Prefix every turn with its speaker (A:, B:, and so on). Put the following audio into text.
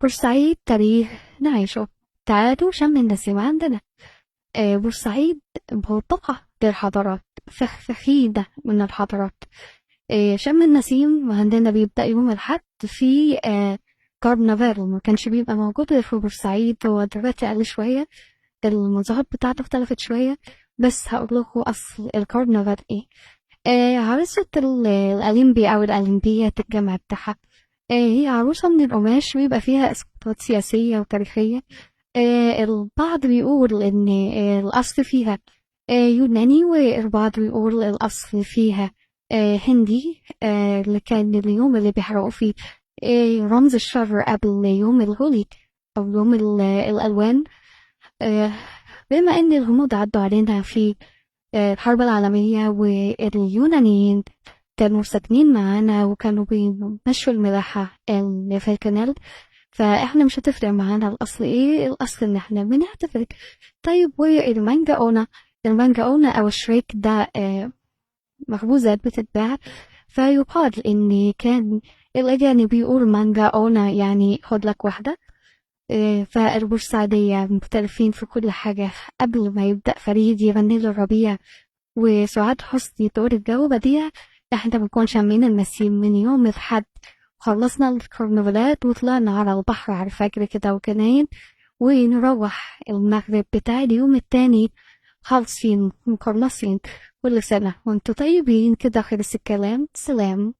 A: بورسعيد تاريخ نعيشه. تعالوا شم النسيم عندنا. بورسعيد بوابة للحضارات، فخيدة من الحضارات. شم النسيم عندنا بيبدأ يوم الأحد في كارنفال، ما كانش بيبقى موجود غير في بورسعيد، هو دلوقتي أقل شوية، المظاهر بتاعته اختلفت شوية. بس هقول لكم أصل الكارنفال إيه. عروسة الأولمبي أو الأولمبية الجامعة بتاعها. هي عروسة من القماش بيبقى فيها إسقاطات سياسية وتاريخية. البعض بيقول إن الأصل فيها يوناني، والبعض بيقول الأصل فيها هندي. اللي كان اليوم اللي بيحرقوا فيه رمز الشر قبل يوم الهولي أو يوم الألوان. آه، بما إن الهنود عدوا علينا في الحرب العالمية، واليونانيين كانوا ساكنين معانا وكانوا بيمشوا الملاحة اللي في الكنال، فاحنا مش هتفرق معانا الأصل ايه، الأصل ان احنا بنحتفل. طيب والمانجا اونا، المانجا اونا او الشريك ده مخبوزات بتتباع، فيقال ان كان الأجانب بيقول مانجا اونا يعني خد لك واحدة. فالبورسعيدية مختلفين في كل حاجة. قبل ما يبدأ فريد يغني له الربيع وسعاد حسني تقول الجو بديع، احنا بنكون شامين النسيم من يوم الحد. خلصنا الكرنفالات وطلعنا على البحر على الفجر كده وجناين، ونروح المغرب بتاع اليوم التاني خالصين مخلصين. كل سنة وانتوا طيبين كده، خلص الكلام، سلام.